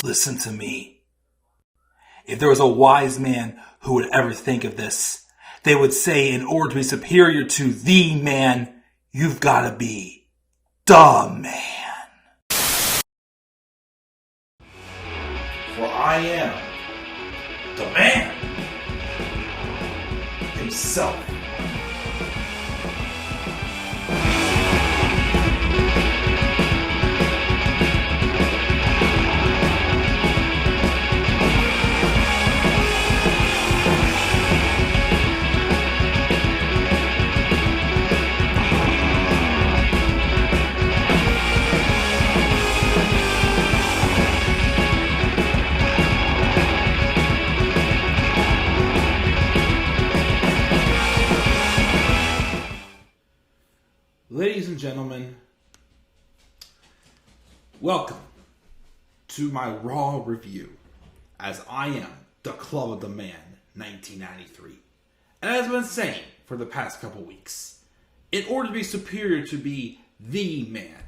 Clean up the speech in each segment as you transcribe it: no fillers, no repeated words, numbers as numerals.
Listen to me. If there was a wise man who would ever think of this, they would say in order to be superior to the man, you've got to be the man. For I am the man himself. Ladies and gentlemen, welcome to my Raw review as I am the Club of the Man 1993. And as I've been saying for the past couple weeks, in order to be superior to be the man,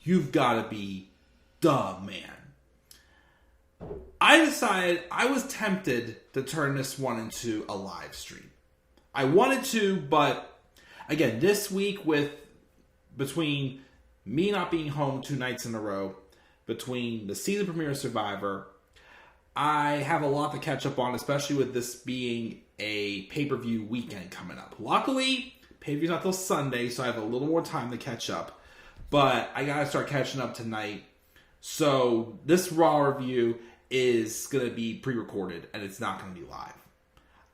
you've got to be the man. I decided I was tempted to turn this one into a live stream. I wanted to, but again, this week between me not being home 2 nights in a row, between the season premiere of Survivor, I have a lot to catch up on, especially with this being a pay-per-view weekend coming up. Luckily, pay-per-view's not till Sunday, so I have a little more time to catch up. But I gotta start catching up tonight. So this Raw review is gonna be pre-recorded, and it's not gonna be live.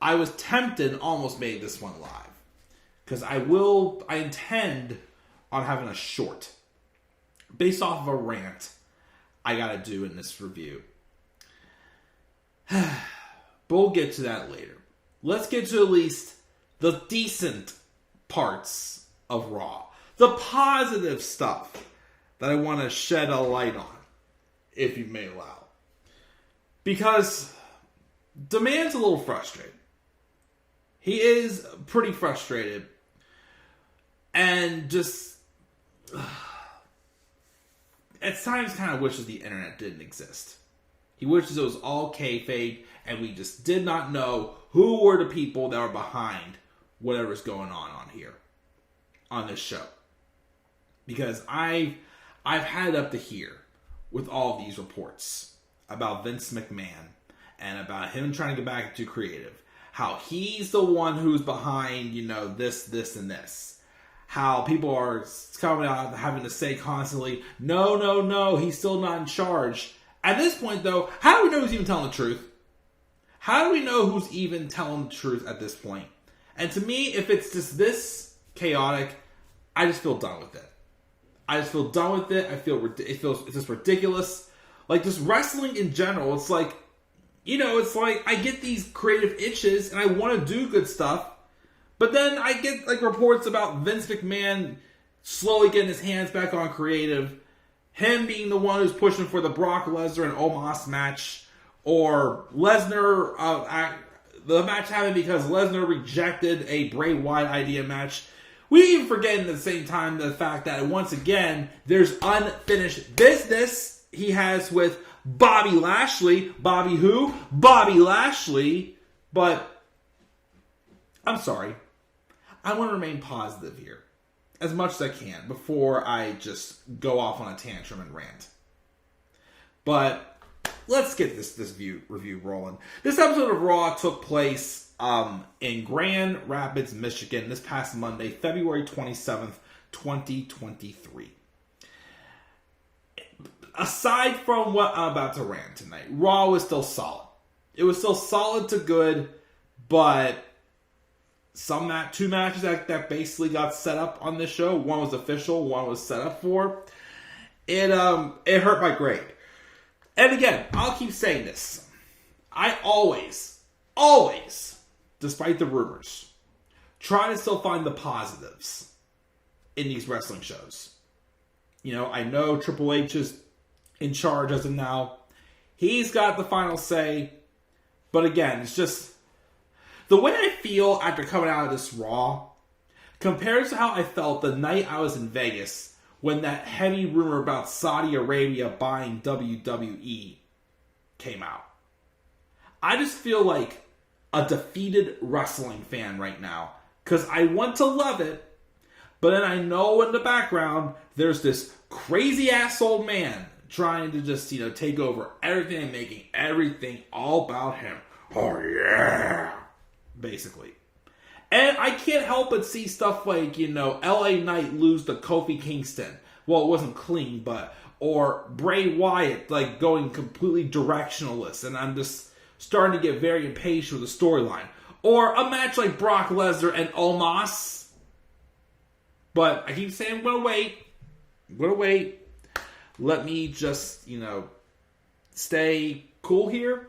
I was tempted and almost made this one live. Because I intend on having a short based off of a rant I gotta do in this review. But we'll get to that later. Let's get to at least the decent parts of Raw. The positive stuff that I want to shed a light on, if you may allow. Because the man's a little frustrated. He is pretty frustrated. And just at times kind of wishes the internet didn't exist. He wishes it was all kayfabe and we just did not know who were the people that were behind whatever's going on here, on this show. Because I've had it up to here with all these reports about Vince McMahon and about him trying to get back into creative. How he's the one who's behind, this, and this. How people are coming out having to say constantly, no, he's still not in charge. At this point, though, how do we know who's even telling the truth? How do we know who's even telling the truth at this point? And to me, if it's just this chaotic, I just feel done with it. I feel it's just ridiculous. Like, just wrestling in general, it's like, it's like I get these creative itches and I want to do good stuff. But then I get reports about Vince McMahon slowly getting his hands back on creative. Him being the one who's pushing for the Brock Lesnar and Omos match. Or Lesnar, the match happened because Lesnar rejected a Bray Wyatt idea match. We even forget at the same time the fact that once again, there's unfinished business he has with Bobby Lashley. Bobby who? Bobby Lashley. But I'm sorry. I want to remain positive here as much as I can before I just go off on a tantrum and rant. But let's get this review rolling. This episode of Raw took place in Grand Rapids, Michigan this past Monday, February 27th, 2023. Aside from what I'm about to rant tonight, Raw was still solid. It was still solid to good, but two matches that basically got set up on this show. One was official, one was set up for. It hurt my grade. And again, I'll keep saying this. I always, despite the rumors, try to still find the positives in these wrestling shows. I know Triple H is in charge as of now. He's got the final say. But again, it's just the way I feel after coming out of this Raw compared to how I felt the night I was in Vegas when that heavy rumor about Saudi Arabia buying WWE came out. I just feel like a defeated wrestling fan right now because I want to love it, but then I know in the background there's this crazy ass old man trying to just, take over everything and making everything all about him. Oh yeah, basically. And I can't help but see stuff like, LA Knight lose to Kofi Kingston. Well, it wasn't clean, or Bray Wyatt, like, going completely directionless. And I'm just starting to get very impatient with the storyline. Or a match like Brock Lesnar and Omos. But I keep saying I'm going to wait. Let me just, stay cool here.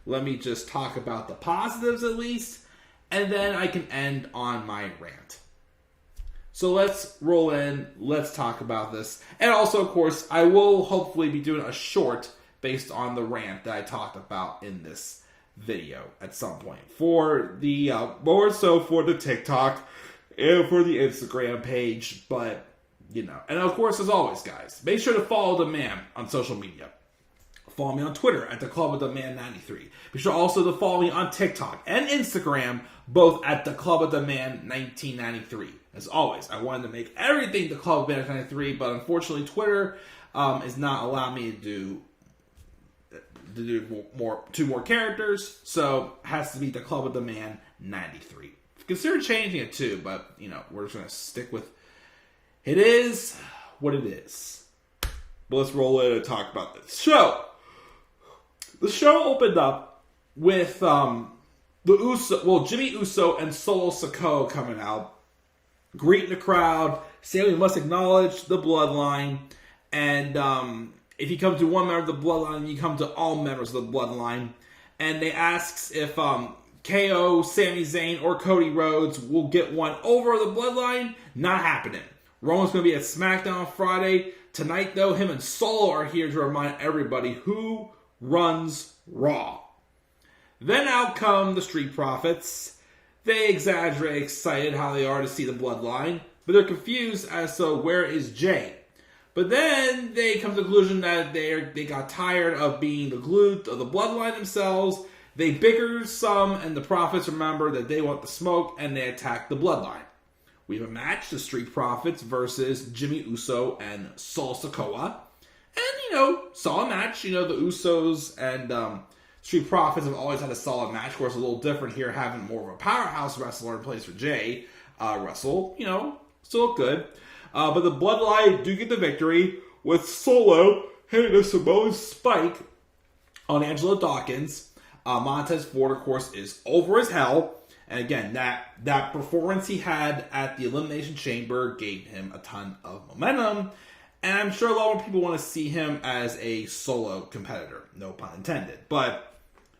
Let me just talk about the positives at least. And then I can end on my rant. So let's roll in. Let's talk about this. And also, of course, I will hopefully be doing a short based on the rant that I talked about in this video at some point. For the, more so for the TikTok and for the Instagram page. But, And of course, as always, guys, make sure to follow the man on social media. Follow me on Twitter at the Club of the Man 93. Be sure also to follow me on TikTok and Instagram, both at the Club of the Man 1993. As always, I wanted to make everything the Club of the Man 93, but unfortunately, Twitter is not allowing me to do two more characters, so it has to be the Club of the Man 93. Consider changing it too, but we're just gonna stick with it is what it is. But let's roll in and talk about this show. The show opened up with Jimmy Uso and Solo Sikoa coming out, greeting the crowd, saying we must acknowledge the bloodline, and if you come to one member of the bloodline, you come to all members of the bloodline. And they asks if KO, Sami Zayn, or Cody Rhodes will get one over the bloodline. Not happening. Roman's going to be at SmackDown on Friday. Tonight, though, him and Solo are here to remind everybody who runs Raw. Then out come the Street Profits. They exaggerate excited how they are to see the bloodline, but they're confused as to where is Jay. But then they come to the conclusion that they got tired of being the glue of the bloodline themselves. They bicker some, and the Profits remember that they want the smoke, and they attack the bloodline. We have a match, the Street Profits versus Jimmy Uso and Solo Sikoa. And, solid match. The Usos and Street Profits have always had a solid match. Of course, a little different here, having more of a powerhouse wrestler in place for Jay wrestle. Still good. But the Bloodline do get the victory with Solo hitting a Samoan spike on Angelo Dawkins. Montez Ford, of course, is over as hell. And again, that performance he had at the Elimination Chamber gave him a ton of momentum. And I'm sure a lot of people want to see him as a solo competitor. No pun intended. But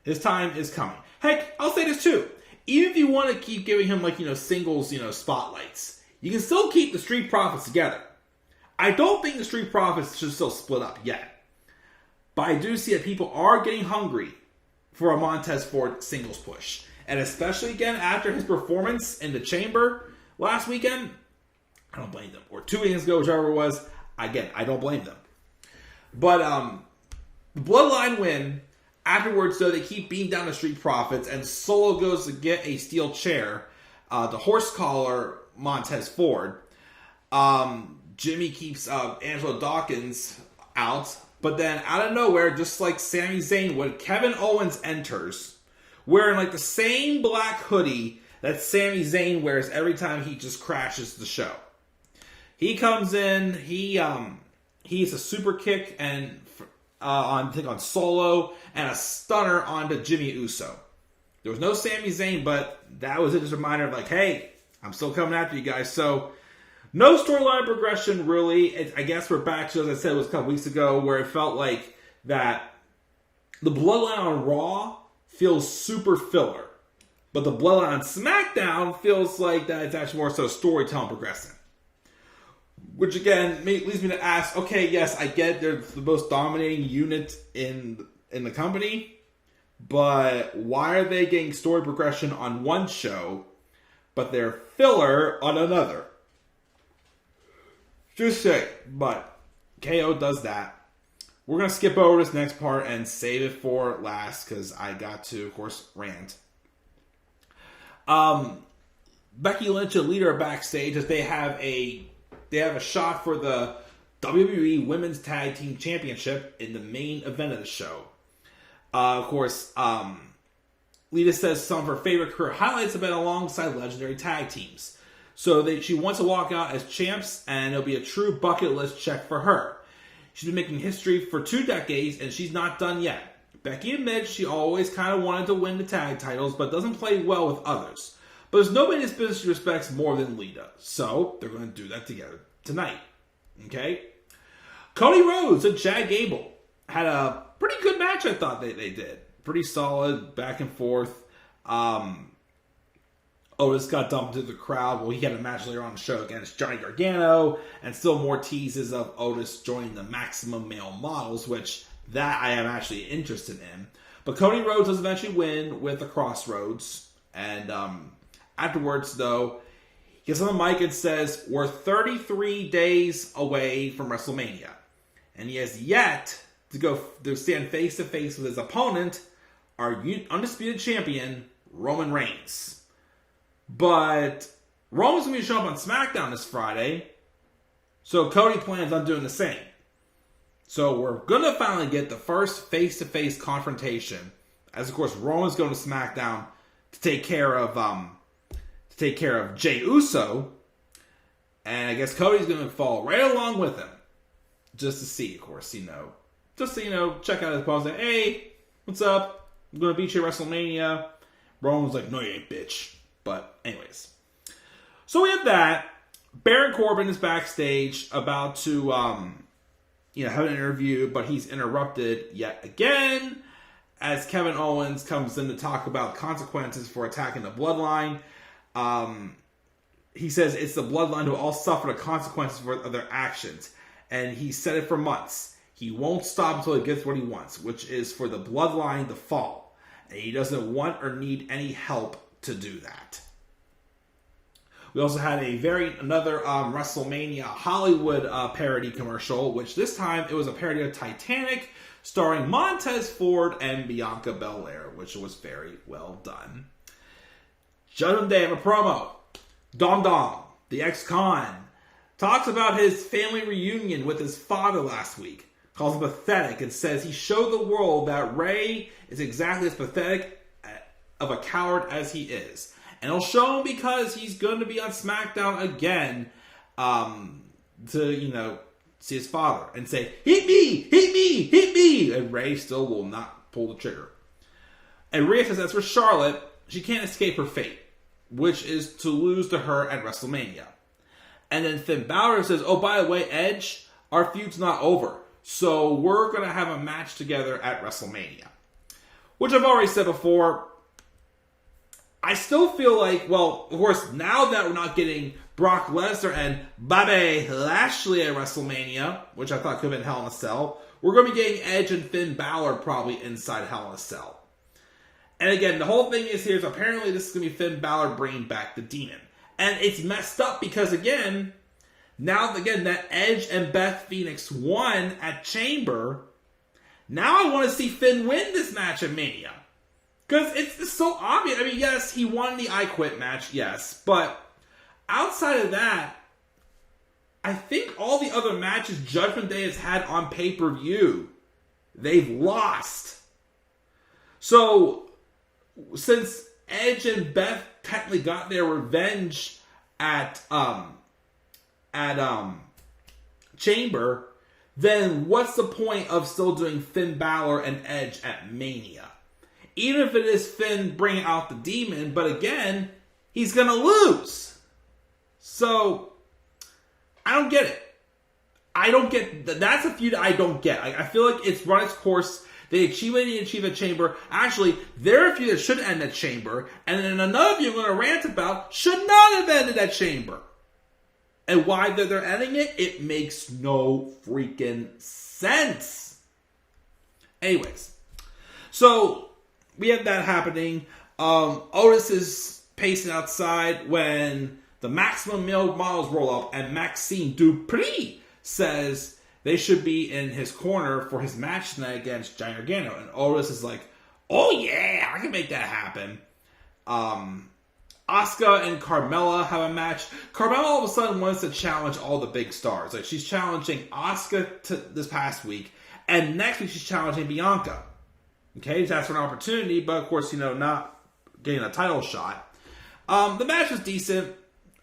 his time is coming. Heck, I'll say this too. Even if you want to keep giving him singles, spotlights, you can still keep the Street Profits together. I don't think the Street Profits should still split up yet. But I do see that people are getting hungry for a Montez Ford singles push. And especially again after his performance in the Chamber last weekend, I don't blame them. Or 2 weekends ago, whichever it was. Again, I don't blame them. But the Bloodline win. Afterwards, though, they keep beating down the Street Profits, and Solo goes to get a steel chair to horse collar Montez Ford. Jimmy keeps Angelo Dawkins out, but then out of nowhere, just like Sami Zayn would, Kevin Owens enters, wearing the same black hoodie that Sami Zayn wears every time he just crashes the show. He comes in, he's a super kick and on Solo, and a stunner onto Jimmy Uso. There was no Sami Zayn, but that was just a reminder of hey, I'm still coming after you guys. So no storyline progression really. I guess we're back to, as I said, it was a couple weeks ago, where it felt like that the Bloodline on Raw feels super filler, but the Bloodline on SmackDown feels like that it's actually more so storytelling progressing. Which again leads me to ask, okay, yes, I get they're the most dominating unit in the company, but why are they getting story progression on one show, but they're filler on another? Just say, but KO does that. we're going to skip over this next part and save it for last because I got to, of course, rant. Becky Lynch and Lita are backstage as they have a shot for the WWE Women's Tag Team Championship in the main event of the show. Of course, Lita says some of her favorite career highlights have been alongside legendary tag teams. So she wants to walk out as champs, and it'll be a true bucket list check for her. She's been making history for 2 decades, and she's not done yet. Becky admits she always kind of wanted to win the tag titles, but doesn't play well with others. But there's nobody in this business she respects more than Lita. So they're going to do that together tonight. Okay? Cody Rhodes and Chad Gable had a pretty good match, I thought they did. Pretty solid, back and forth. Otis got dumped into the crowd. Well, he had a match later on the show against Johnny Gargano, and still more teases of Otis joining the Maximum Male Models, which that I am actually interested in. But Cody Rhodes does eventually win with the Crossroads, and afterwards, though, he gets on the mic and says, we're 33 days away from WrestleMania, and he has yet to stand face-to-face with his opponent, our undisputed champion, Roman Reigns. But Roman's going to be showing up on SmackDown this Friday, so Cody plans on doing the same. So we're going to finally get the first face-to-face confrontation, as of course Roman's going to SmackDown to take care of Jey Uso, and I guess Cody's going to fall right along with him, just to see, of course, just to check out his opponent. Say, hey, what's up? I'm going to beat you at WrestleMania. Roman's like, no, you ain't, bitch. But anyways, so we have that. Baron Corbin is backstage about to have an interview, but he's interrupted yet again as Kevin Owens comes in to talk about consequences for attacking the Bloodline. He says it's the Bloodline who all suffer the consequences for their actions, and he said it for months. He won't stop until he gets what he wants, which is for the Bloodline to fall, and he doesn't want or need any help to do that. We also had another WrestleMania Hollywood parody commercial, which this time it was a parody of Titanic, starring Montez Ford and Bianca Belair, which was very well done. Judgment Day have a promo. Dom Dom, the ex-con, talks about his family reunion with his father last week, calls him pathetic, and says he showed the world that Ray is exactly as pathetic of a coward as he is. And he'll show him because he's going to be on SmackDown again to, see his father and say, hit me, hit me, hit me. And Ray still will not pull the trigger. And Rhea says that's for Charlotte. She can't escape her fate, which is to lose to her at WrestleMania. And then Finn Balor says, oh, by the way, Edge, our feud's not over. So we're going to have a match together at WrestleMania. Which I've already said before, I still feel like, well, of course, now that we're not getting Brock Lesnar and Bobby Lashley at WrestleMania, which I thought could have been Hell in a Cell, we're going to be getting Edge and Finn Balor probably inside Hell in a Cell. And again, the whole thing is apparently this is going to be Finn Balor bringing back the Demon. And it's messed up because, that Edge and Beth Phoenix won at Chamber, now I want to see Finn win this match at Mania. Because it's so obvious. I mean, yes, he won the I Quit match, yes. But outside of that, I think all the other matches Judgment Day has had on pay-per-view, they've lost. So, since Edge and Beth technically got their revenge at Chamber, then what's the point of still doing Finn Balor and Edge at Mania? Even if it is Finn bringing out the Demon, but again, he's going to lose. So, I don't get it. That's a feud I don't get. I feel like it's run its course. They achieve what they achieve at Chamber. Actually, they're a feud that should end at Chamber. And then another feud I'm going to rant about should not have ended at Chamber. And why they're ending it, it makes no freaking sense. Anyways, so we have that happening. Otis is pacing outside when the Maximum Male Models roll up, and Maxine Dupree says they should be in his corner for his match tonight against Johnny Gargano. And Otis is like, oh yeah, I can make that happen. Asuka and Carmella have a match. Carmella all of a sudden wants to challenge all the big stars. Like, she's challenging Asuka this past week, and next week she's challenging Bianca. Okay, just asked for an opportunity, but of course, not getting a title shot. The match was decent.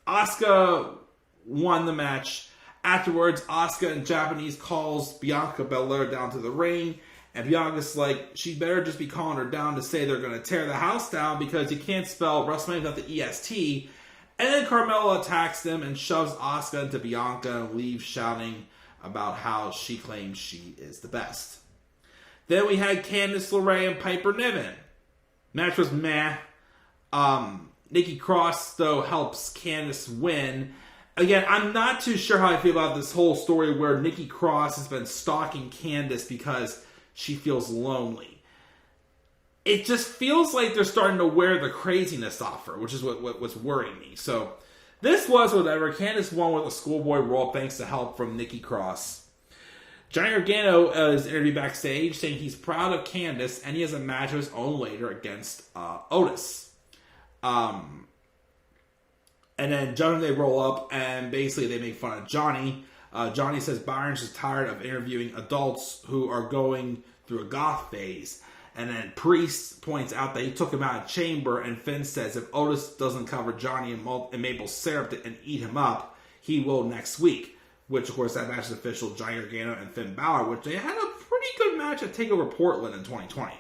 Asuka won the match. Afterwards, Asuka in Japanese calls Bianca Belair down to the ring. And Bianca's like, she better just be calling her down to say they're going to tear the house down because you can't spell WrestleMania without the EST. And then Carmella attacks them and shoves Asuka into Bianca and leaves shouting about how she claims she is the best. Then we had Candice LeRae and Piper Niven. Match was meh. Nikki Cross, though, helps Candice win. Again, I'm not too sure how I feel about this whole story where Nikki Cross has been stalking Candice because she feels lonely. It just feels like they're starting to wear the craziness off her, which is what's worrying me. So, this was whatever. Candice won with a schoolboy roll thanks to help from Nikki Cross. Johnny Gargano is interviewed backstage saying he's proud of Candice and he has a match of his own later against Otis. And then they roll up and basically they make fun of Johnny. Johnny says Byron's is tired of interviewing adults who are going through a goth phase. And then Priest points out that he took him out of chamber, and Finn says if Otis doesn't cover Johnny and maple syrup and eat him up, he will next week. Which, of course, that match is official, Johnny Gargano and Finn Balor, which they had a pretty good match at TakeOver Portland in 2020.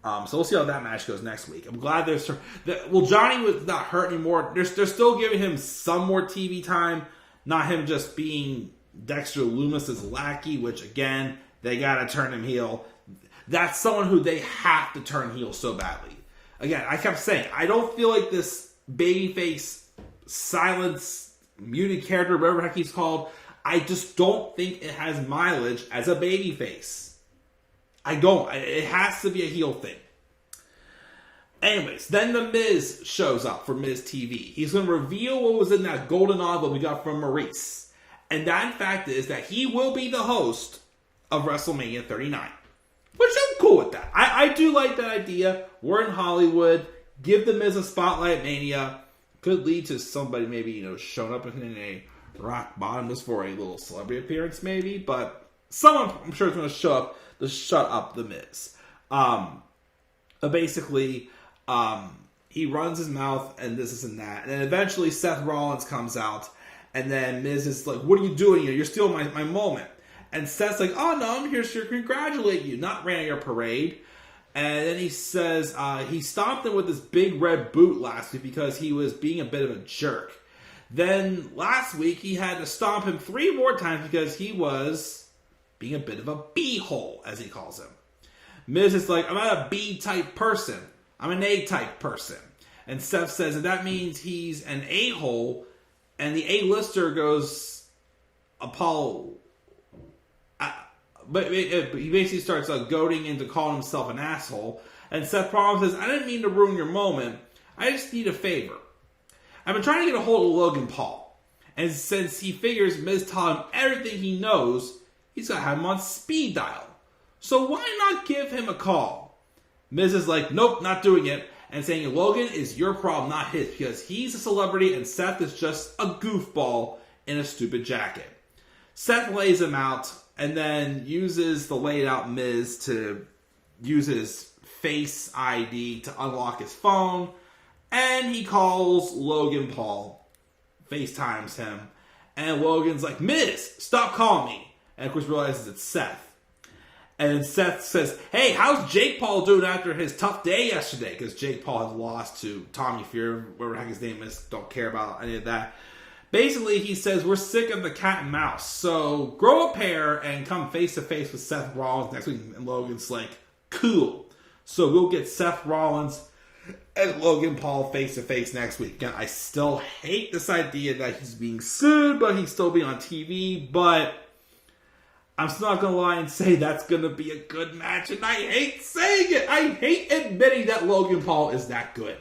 So we'll see how that match goes next week. I'm glad Johnny was not hurt anymore. They're still giving him some more TV time, not him just being Dexter Loomis's lackey, which, again, they got to turn him heel. That's someone who they have to turn heel so badly. Again, I kept saying, I don't feel like this babyface, silence, muted character, whatever the heck he's called, I just don't think it has mileage as a babyface. I don't. It has to be a heel thing. Anyways, then The Miz shows up for Miz TV. He's going to reveal what was in that golden envelope we got from Maurice. And that, in fact, is that he will be the host of WrestleMania 39. Which I'm cool with that. I do like that idea. We're in Hollywood. Give The Miz a spotlight Mania. Could lead to somebody maybe, showing up in a rock bottom just for a little celebrity appearance maybe. But someone, I'm sure, is going to show up to shut up The Miz. But basically, he runs his mouth and this and that. And then eventually Seth Rollins comes out. And then Miz is like, what are you doing here? You're stealing my moment. And Seth's like, oh no, I'm here to congratulate you. Not ran your parade. And then he says he stomped him with this big red boot last week because he was being a bit of a jerk. Then last week he had to stomp him 3 more times because he was being a bit of a b-hole, as he calls him. Miz is like, I'm not a B-type person. I'm an A-type person. And Seth says that means he's an a-hole. And the A-lister goes, Paul... But he basically starts goading into calling himself an asshole. And Seth Rollins says, I didn't mean to ruin your moment. I just need a favor. I've been trying to get a hold of Logan Paul. And since he figures Miz taught him everything he knows, he's got to have him on speed dial. So why not give him a call? Miz is like, nope, not doing it. And saying Logan is your problem, not his. Because he's a celebrity and Seth is just a goofball in a stupid jacket. Seth lays him out. And then uses the laid out Miz to use his Face ID to unlock his phone. And he calls Logan Paul. FaceTimes him. And Logan's like, Miz, stop calling me. And of course realizes it's Seth. And then Seth says, hey, how's Jake Paul doing after his tough day yesterday? Because Jake Paul has lost to Tommy Fury, whatever the heck his name is. Don't care about any of that. Basically, he says, we're sick of the cat and mouse, so grow a pair and come face-to-face with Seth Rollins next week. And Logan's like, cool. So we'll get Seth Rollins and Logan Paul face-to-face next week. Again, I still hate this idea that he's being sued, but he's still being on TV. But I'm still not going to lie and say that's going to be a good match. And I hate saying it. I hate admitting that Logan Paul is that good.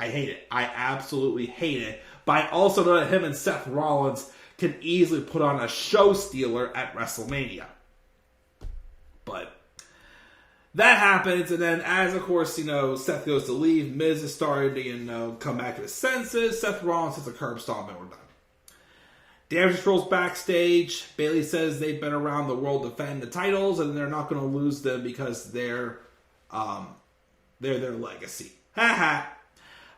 I hate it. I absolutely hate it. But I also know that him and Seth Rollins can easily put on a show stealer at WrestleMania. But that happens, and then as, of course, Seth goes to leave, Miz is starting to, come back to his senses. Seth Rollins hits a curb stomp, and we're done. Damage Control's backstage. Bayley says they've been around the world defending the titles, and they're not going to lose them because they're their legacy.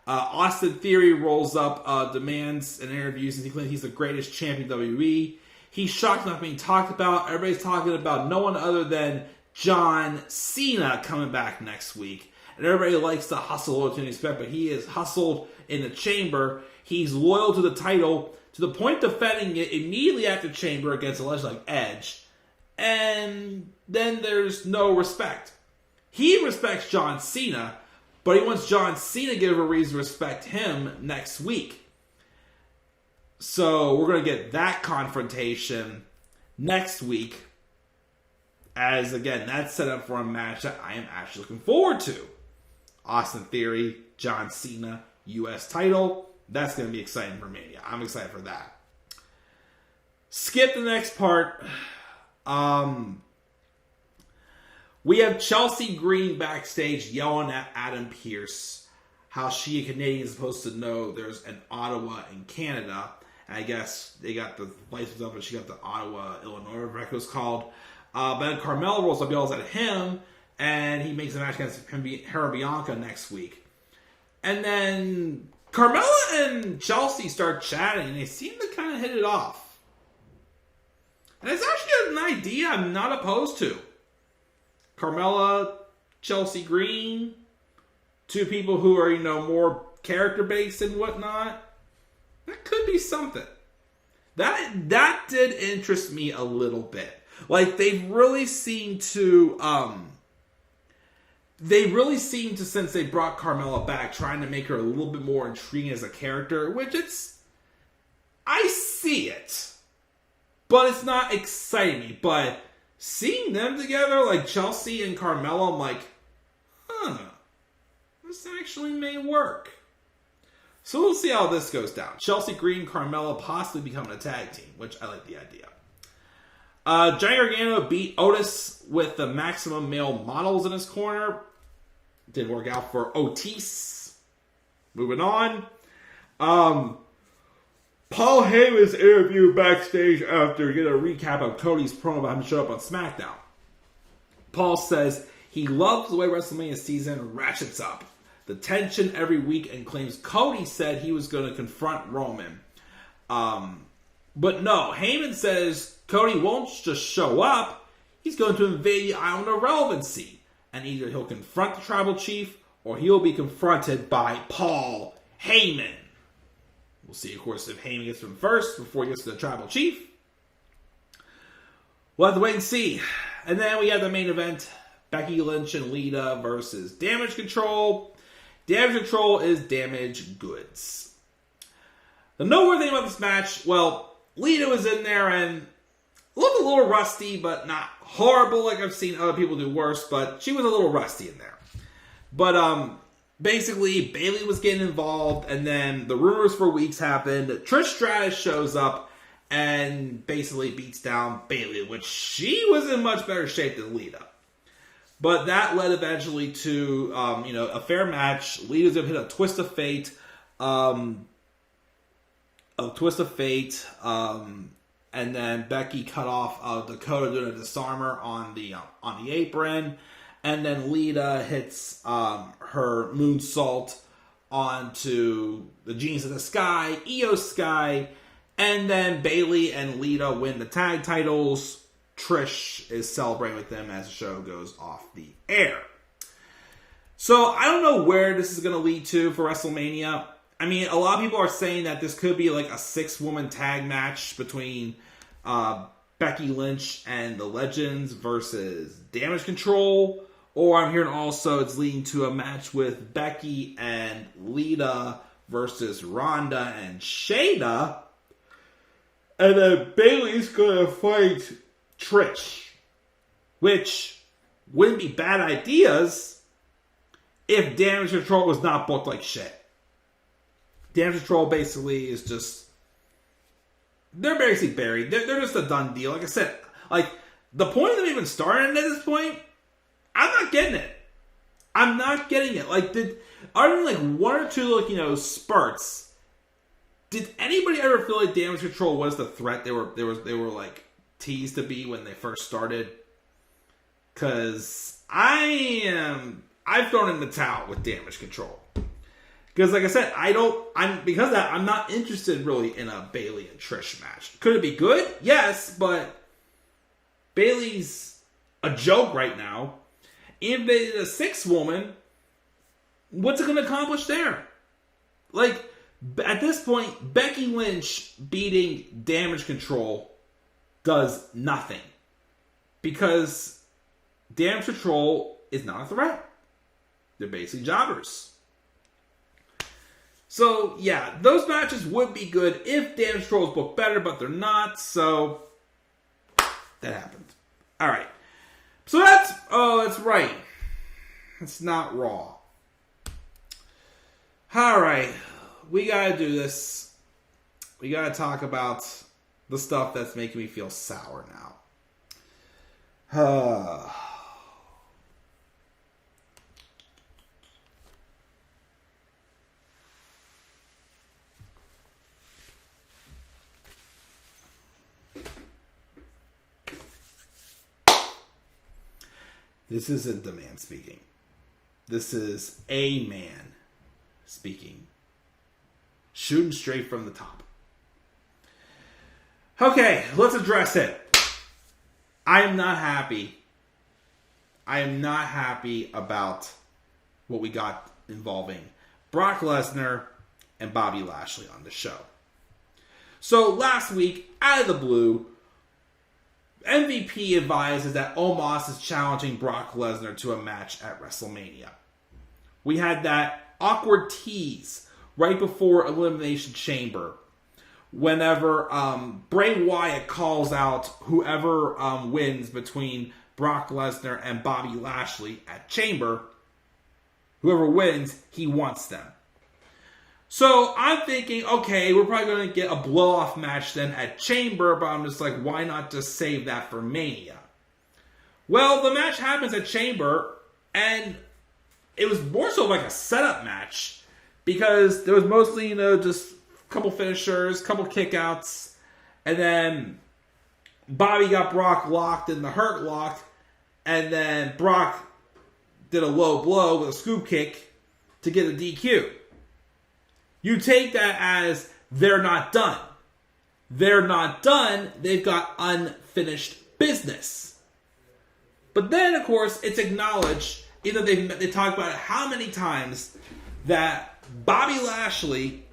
Austin Theory rolls up, demands an interview since he claims he's the greatest champion in WWE. He's shocked not being talked about. Everybody's talking about no one other than John Cena coming back next week. And everybody likes to hustle to an extent, but he is hustled in the Chamber. He's loyal to the title to the point of defending it immediately after Chamber against a legend like Edge. And then there's no respect. He respects John Cena, but he wants John Cena to give a reason to respect him next week. So we're going to get that confrontation next week. As, again, that's set up for a match that I am actually looking forward to. Austin Theory, John Cena, U.S. title. That's going to be exciting for Mania. I'm excited for that. Skip the next part. We have Chelsea Green backstage yelling at Adam Pearce how she, a Canadian, is supposed to know there's an Ottawa in Canada. And I guess they got the license up and she got the Ottawa, Illinois, whatever it was called. But then Carmella rolls up, yells at him, and he makes a match against her and Bianca next week. And then Carmella and Chelsea start chatting, and they seem to kind of hit it off. And it's actually an idea I'm not opposed to. Carmella, Chelsea Green, two people who are, more character-based and whatnot. That could be something. That did interest me a little bit. Like, they really seem to, since they brought Carmella back, trying to make her a little bit more intriguing as a character, which I see it, but it's not exciting me. But seeing them together, like Chelsea and Carmella, I'm like, this actually may work. So we'll see how this goes down. Chelsea Green, Carmella possibly becoming a tag team, which I like the idea. Johnny Gargano beat Otis with the Maximum Male Models in his corner. Didn't work out for Otis. Moving on. Paul Heyman's interview backstage after getting a recap of Cody's promo about him to show up on SmackDown. Paul says he loves the way WrestleMania season ratchets up the tension every week and claims Cody said he was going to confront Roman. But no, Heyman says Cody won't just show up. He's going to invade the island of relevancy. And either he'll confront the tribal chief or he'll be confronted by Paul Heyman. We'll see, of course, if Heyman gets him first before he gets to the tribal chief. We'll have to wait and see. And then we have the main event. Becky Lynch and Lita versus Damage Control. Damage Control is damaged goods. The noteworthy thing about this match, well, Lita was in there and looked a little rusty, but not horrible like I've seen other people do worse, but she was a little rusty in there. But basically, Bayley was getting involved, and then the rumors for weeks happened. Trish Stratus shows up and basically beats down Bayley, which she was in much better shape than Lita. But that led eventually to, a fair match. Lita's going to hit a twist of fate. And then Becky cut off Dakota doing a disarmer on the apron. And then Lita hits her moonsault onto the Genius of the Sky, Io Sky. And then Bayley and Lita win the tag titles. Trish is celebrating with them as the show goes off the air. So I don't know where this is going to lead to for WrestleMania. I mean, a lot of people are saying that this could be like a 6-woman tag match between Becky Lynch and the Legends versus Damage Control. Or I'm hearing also it's leading to a match with Becky and Lita versus Ronda and Shayna. And then Bayley's going to fight Trish. Which wouldn't be bad ideas if Damage Control was not booked like shit. Damage Control basically is just they're basically buried. They're just a done deal. Like I said, like the point of them even starting at this point, I'm not getting it. I'm not getting it. Like, other than like one or two, like, spurts, did anybody ever feel like Damage Control was the threat they were like teased to be when they first started? Because I've thrown in the towel with Damage Control. Because, like I said, I'm not interested really in a Bayley and Trish match. Could it be good? Yes, but Bayley's a joke right now. If they did a 6-woman, what's it going to accomplish there? Like, at this point, Becky Lynch beating Damage Control does nothing. Because Damage Control is not a threat. They're basically jobbers. So, yeah, those matches would be good if Damage Control was booked better, but they're not, so that happened. Alright. So that's right. It's not Raw. Alright. We gotta do this. We gotta talk about the stuff that's making me feel sour now. This isn't the man speaking. This is a man speaking. Shooting straight from the top. Okay, let's address it. I am not happy. I am not happy about what we got involving Brock Lesnar and Bobby Lashley on the show. So last week, out of the blue, MVP advises that Omos is challenging Brock Lesnar to a match at WrestleMania. We had that awkward tease right before Elimination Chamber whenever Bray Wyatt calls out whoever wins between Brock Lesnar and Bobby Lashley at Chamber. Whoever wins, he wants them. So I'm thinking, okay, we're probably going to get a blow-off match then at Chamber, but I'm just like, why not just save that for Mania? Well, the match happens at Chamber, and it was more so like a setup match, because there was mostly, just a couple finishers, a couple kickouts, and then Bobby got Brock locked in the Hurt Lock, and then Brock did a low blow with a scoop kick to get a DQ. You take that as they're not done. They're not done. They've got unfinished business. But then, of course, it's acknowledged, they talk about it how many times, that Bobby Lashley,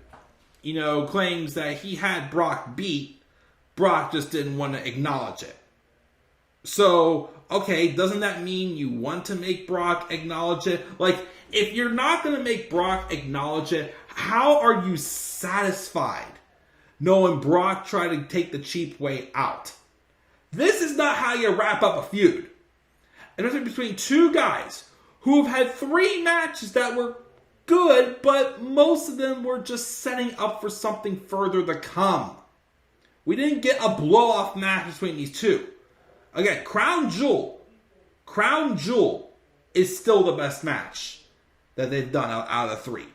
claims that he had Brock beat. Brock just didn't want to acknowledge it. So, okay, doesn't that mean you want to make Brock acknowledge it? Like, if you're not going to make Brock acknowledge it, how are you satisfied knowing Brock tried to take the cheap way out? This is not how you wrap up a feud. And it's between two guys who have had 3 matches that were good, but most of them were just setting up for something further to come. We didn't get a blow-off match between these two. Again, Crown Jewel is still the best match that they've done out of the 3.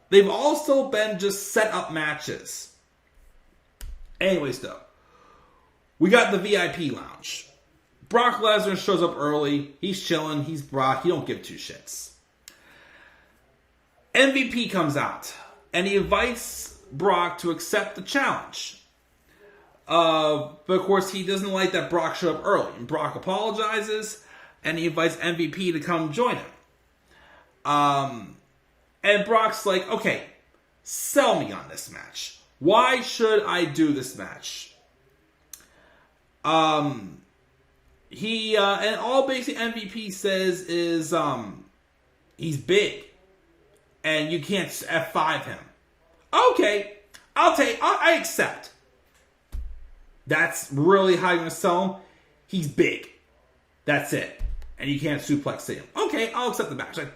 They've also been just set up matches. Anyways, though, we got the VIP lounge. Brock Lesnar shows up early. He's chilling. He's Brock. He don't give 2 shits. MVP comes out, and he invites Brock to accept the challenge. But of course, he doesn't like that Brock showed up early. And Brock apologizes, and he invites MVP to come join him. And Brock's like, okay, sell me on this match. Why should I do this match? He and all basically MVP says is he's big, and you can't F5 him. Okay, I accept. That's really how you're gonna sell him. He's big. That's it, and you can't suplex him. Okay, I'll accept the match. Like,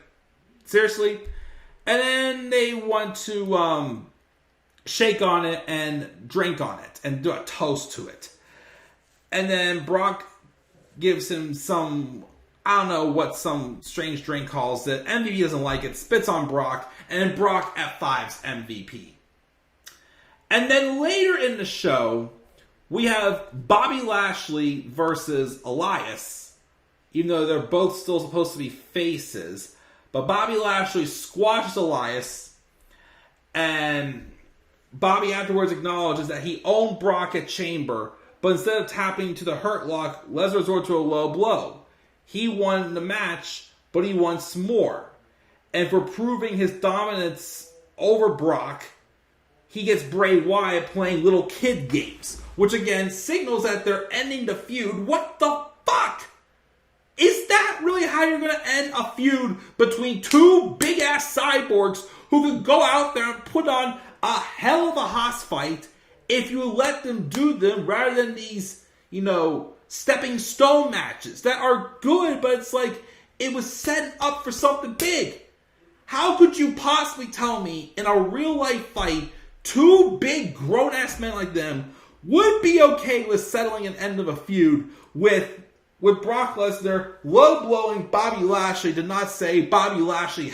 seriously. And then they want to shake on it and drink on it and do a toast to it. And then Brock gives him some, I don't know what some strange drink calls it. MVP doesn't like it, spits on Brock, and then Brock F5's MVP. And then later in the show, we have Bobby Lashley versus Elias, even though they're both still supposed to be faces. But Bobby Lashley squashes Elias, and Bobby afterwards acknowledges that he owned Brock at Chamber, but instead of tapping to the Hurt Lock, Lesnar resorted to a low blow. He won the match, but he wants more. And for proving his dominance over Brock, he gets Bray Wyatt playing little kid games, which again signals that they're ending the feud. What the fuck? Is that really how you're going to end a feud between two big-ass cyborgs who could go out there and put on a hell of a hoss fight if you let them do them rather than these, stepping stone matches that are good, but it's like it was setting up for something big. How could you possibly tell me in a real-life fight two big grown-ass men like them would be okay with settling an end of a feud with Brock Lesnar low-blowing Bobby Lashley to not say Bobby Lashley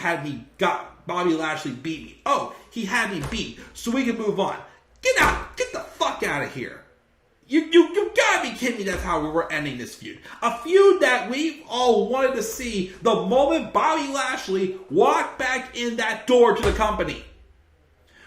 beat me. Oh, he had me beat, so we can move on. Get the fuck out of here. You gotta be kidding me that's how we were ending this feud. A feud that we all wanted to see the moment Bobby Lashley walked back in that door to the company.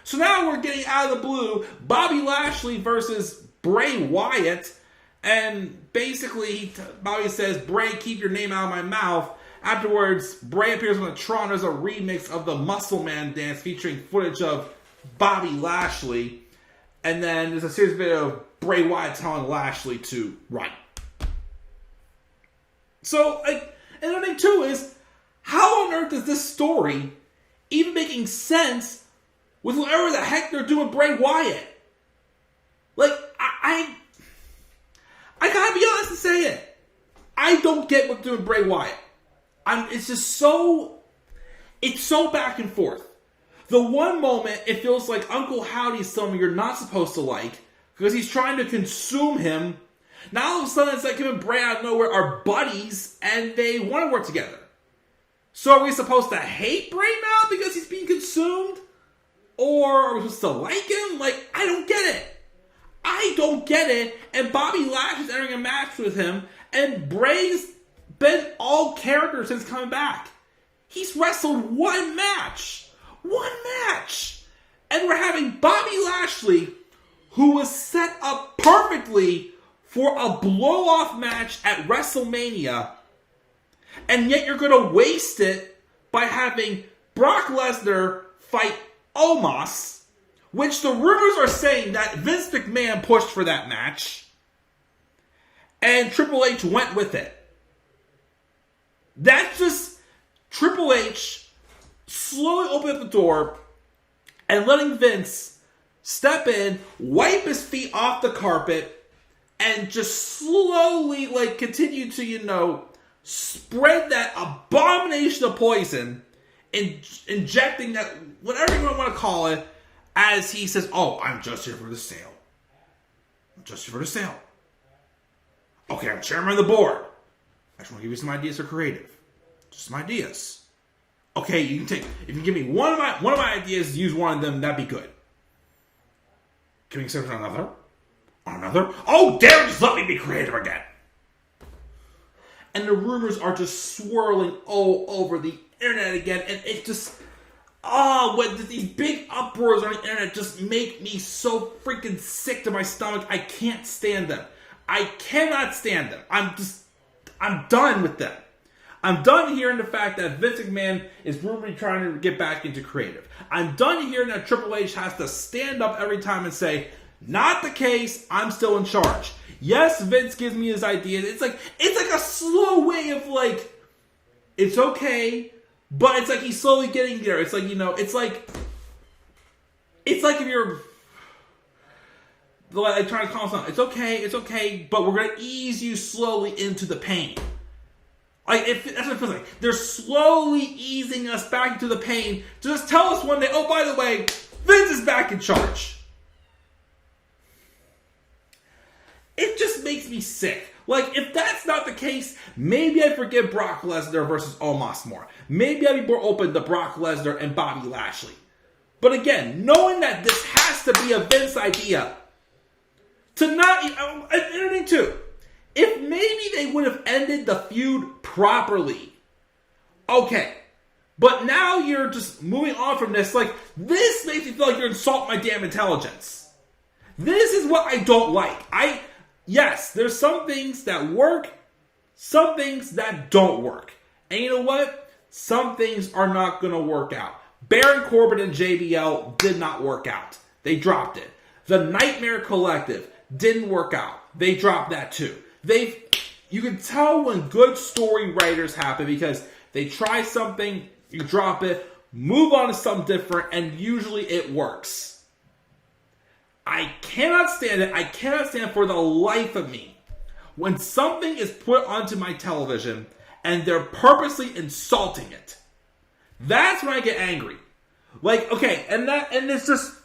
So now we're getting out of the blue, Bobby Lashley versus Bray Wyatt, and basically Bobby says, Bray, keep your name out of my mouth. Afterwards, Bray appears on the Tron as a remix of the Muscle Man dance featuring footage of Bobby Lashley. And then there's a series of video of Bray Wyatt telling Lashley to run. So, and the thing too is, how on earth is this story even making sense with whatever the heck they're doing Bray Wyatt? Like, I gotta be honest and say it. I don't get what's doing Bray Wyatt. It's just so back and forth. The one moment, it feels like Uncle Howdy's someone you're not supposed to like because he's trying to consume him. Now all of a sudden, it's like him and Bray out of nowhere are buddies and they want to work together. So are we supposed to hate Bray now because he's being consumed? Or are we supposed to like him? Like, I don't get it. And Bobby Lashley's entering a match with him, and Bray's been all character since coming back. He's wrestled one match. And we're having Bobby Lashley, who was set up perfectly for a blow-off match at WrestleMania, and yet you're going to waste it by having Brock Lesnar fight Omos, which the rumors are saying that Vince McMahon pushed for that match, and Triple H went with it. That's just Triple H slowly opening up the door and letting Vince step in, wipe his feet off the carpet, and just slowly, continue to, spread that abomination of poison, injecting that, whatever you want to call it, as he says, oh, I'm just here for the sale. Okay, I'm chairman of the board. I just want to give you some ideas for creative. Just some ideas. Okay, if you give me one of my ideas, use one of them, that'd be good. Can we accept another? Oh, damn, just let me be creative again. And the rumors are just swirling all over the internet again, and it just, when these big uproars on the internet just make me so freaking sick to my stomach. I can't stand them. I cannot stand them. I'm done with them. I'm done hearing the fact that Vince McMahon is rumored trying to get back into creative. I'm done hearing that Triple H has to stand up every time and say, not the case, I'm still in charge. Yes, Vince gives me his ideas. It's like a slow way of it's okay, but it's like he's slowly getting there. It's like, it's like if you're trying to calm something. It's okay, but we're going to ease you slowly into the pain. That's what it feels like. They're slowly easing us back into the pain to just tell us one day, oh, by the way, Vince is back in charge. It just makes me sick. Like, if that's not the case, maybe I forgive Brock Lesnar versus Omos more. Maybe I'd be more open to Brock Lesnar and Bobby Lashley. But again, knowing that this has to be a Vince idea, to not, and too, if maybe they would have ended the feud properly, okay. But now you're just moving on from this. Like, this makes me feel like you're insulting my damn intelligence. This is what I don't like. Yes, there's some things that work, some things that don't work. And you know what? Some things are not going to work out. Baron Corbin and JBL did not work out. They dropped it. The Nightmare Collective didn't work out. They dropped that too. You can tell when good story writers happen because they try something, you drop it, move on to something different, and usually it works. I cannot stand it. I cannot stand for the life of me when something is put onto my television and they're purposely insulting it. That's when I get angry. Like, okay, and it's just,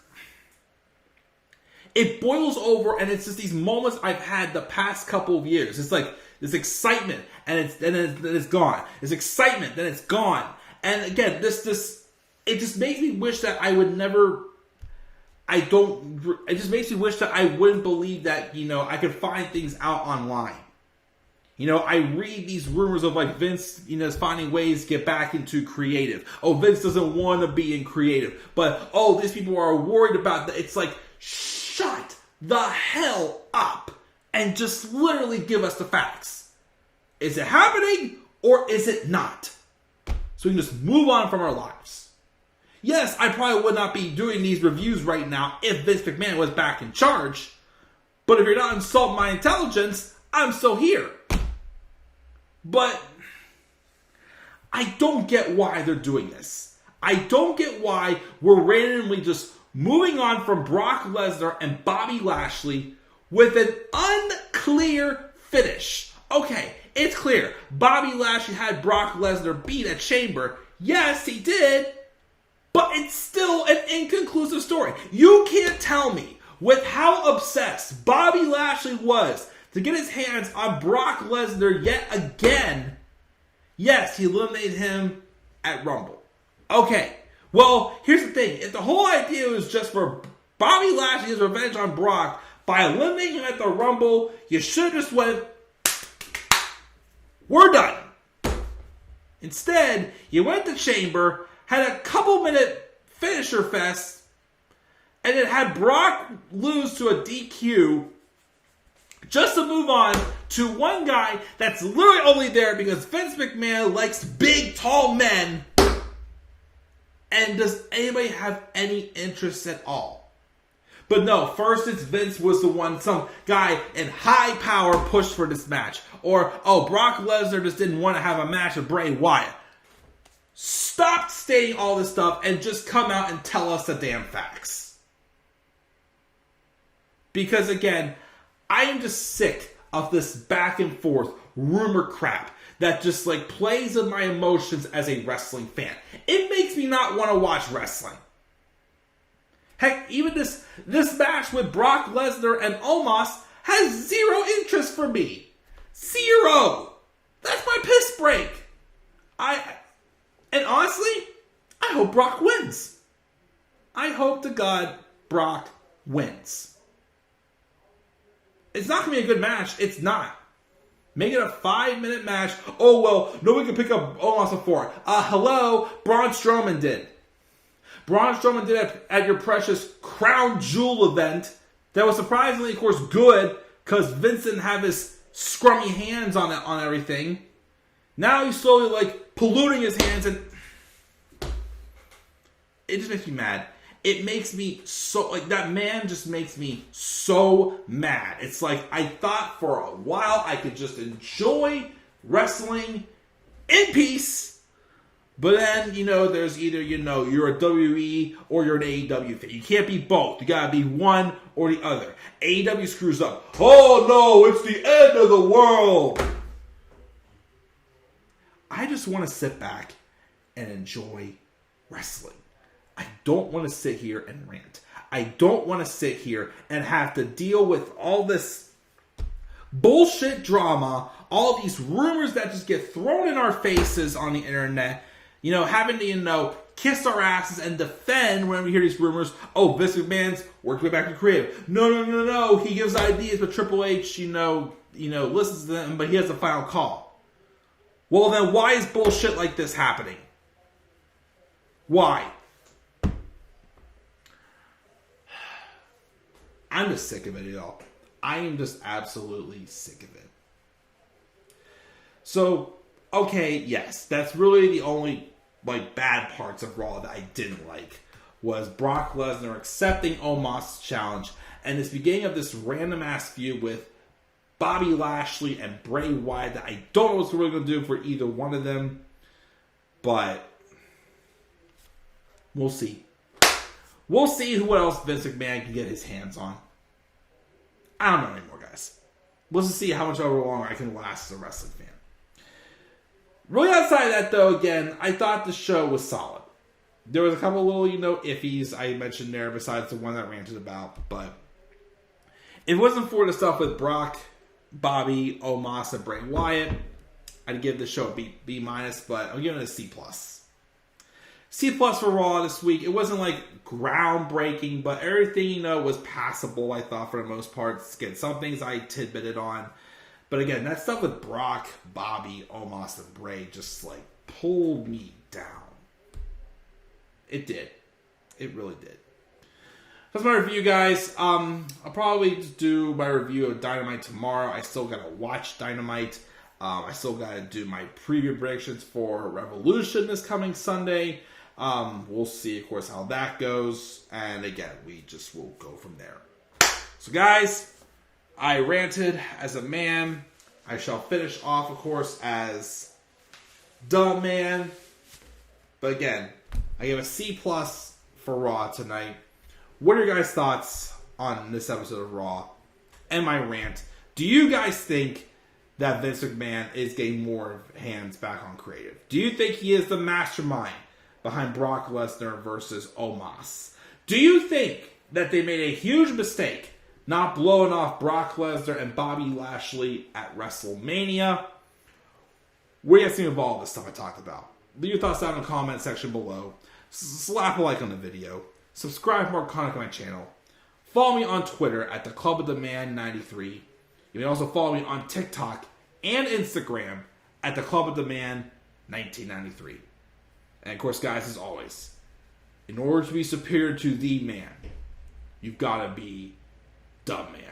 it boils over, and it's just these moments I've had the past couple of years. It's like this excitement, and then it's gone. This excitement, then it's gone. And again, this it just makes me wish that I would never. It just makes me wish that I wouldn't believe that, I could find things out online. I read these rumors of like Vince, is finding ways to get back into creative. Oh, Vince doesn't want to be in creative. But, these people are worried about that. It's like, shut the hell up and just literally give us the facts. Is it happening or is it not? So we can just move on from our lives. Yes, I probably would not be doing these reviews right now if Vince McMahon was back in charge. But if you're not insulting my intelligence, I'm still here. But I don't get why they're doing this. I don't get why we're randomly just moving on from Brock Lesnar and Bobby Lashley with an unclear finish. Okay, it's clear. Bobby Lashley had Brock Lesnar beat at Chamber. Yes, he did. But it's still an inconclusive story. You can't tell me with how obsessed Bobby Lashley was to get his hands on Brock Lesnar yet again. Yes, he eliminated him at Rumble. Okay, well, here's the thing. If the whole idea was just for Bobby Lashley's revenge on Brock by eliminating him at the Rumble, you should have just went, we're done. Instead, you went to Chamber, had a couple-minute finisher fest, and then had Brock lose to a DQ just to move on to one guy that's literally only there because Vince McMahon likes big, tall men. And does anybody have any interest at all? But no, first it's Vince was the one, some guy in high power pushed for this match. Or, Brock Lesnar just didn't want to have a match with Bray Wyatt. Stop stating all this stuff and just come out and tell us the damn facts. Because again, I am just sick of this back and forth rumor crap that just like plays with my emotions as a wrestling fan. It makes me not want to watch wrestling. Heck, even this match with Brock Lesnar and Omos has zero interest for me. Zero. That's my piss break. And honestly, I hope Brock wins. I hope to God Brock wins. It's not going to be a good match. It's not. Make it a 5-minute match. Oh, well, nobody can pick up Omos before. Hello? Braun Strowman did. Braun Strowman did it at your precious Crown Jewel event. That was surprisingly, of course, good because Vince didn't have his scrummy hands on everything. Now he's slowly, like, polluting his hands, and it just makes me mad. It makes me so, like, that man just makes me so mad. It's like, I thought for a while I could just enjoy wrestling in peace, but then, there's either, you're a WWE or you're an AEW fan. You can't be both. You gotta be one or the other. AEW screws up. Oh no, it's the end of the world. I just want to sit back and enjoy wrestling. I don't want to sit here and rant. I don't want to sit here and have to deal with all this bullshit drama, all these rumors that just get thrown in our faces on the internet, having to, kiss our asses and defend when we hear these rumors. Oh, Vince McMahon's worked way back to creative. No. He gives ideas, but Triple H, listens to them, but he has the final call. Well, then why is bullshit like this happening? Why? I'm just sick of it, y'all. I am just absolutely sick of it. So, okay, yes, that's really the only bad parts of Raw that I didn't like, was Brock Lesnar accepting Omos's challenge and this beginning of this random ass feud with Bobby Lashley and Bray Wyatt that I don't know what's really going to do for either one of them, but we'll see. We'll see what else Vince McMahon can get his hands on. I don't know anymore, guys. Let's just see how much longer I can last as a wrestling fan. Really outside of that, though, again, I thought the show was solid. There was a couple little, iffies I mentioned there besides the one that I ranted about, but if it wasn't for the stuff with Brock, Bobby, Omos, and Bray Wyatt, I'd give the show a B minus, but I'm giving it a C plus. C plus for Raw this week. It wasn't groundbreaking, but everything was passable. I thought for the most part. Again, some things I tidbited on, but again, that stuff with Brock, Bobby, Omos, and Bray just pulled me down. It did. It really did. That's my review, guys. I'll probably just do my review of Dynamite tomorrow. I still gotta watch Dynamite. I still gotta do my preview predictions for Revolution this coming Sunday. We'll see, of course, how that goes. And again, we just will go from there. So, guys, I ranted as a man. I shall finish off, of course, as dumb man. But again, I give a C plus for Raw tonight. What are your guys' thoughts on this episode of Raw and my rant? Do you guys think that Vince McMahon is getting more hands back on creative? Do you think he is the mastermind behind Brock Lesnar versus Omos? Do you think that they made a huge mistake not blowing off Brock Lesnar and Bobby Lashley at WrestleMania? What do you guys think of all this stuff I talked about? Leave your thoughts down in the comment section below. Slap a like on the video. Subscribe for more content on my channel. Follow me on Twitter at TheClubOfTheMan93. You may also follow me on TikTok and Instagram at TheClubOfTheMan1993. And of course, guys, as always, in order to be superior to the man, you've got to be dumb man.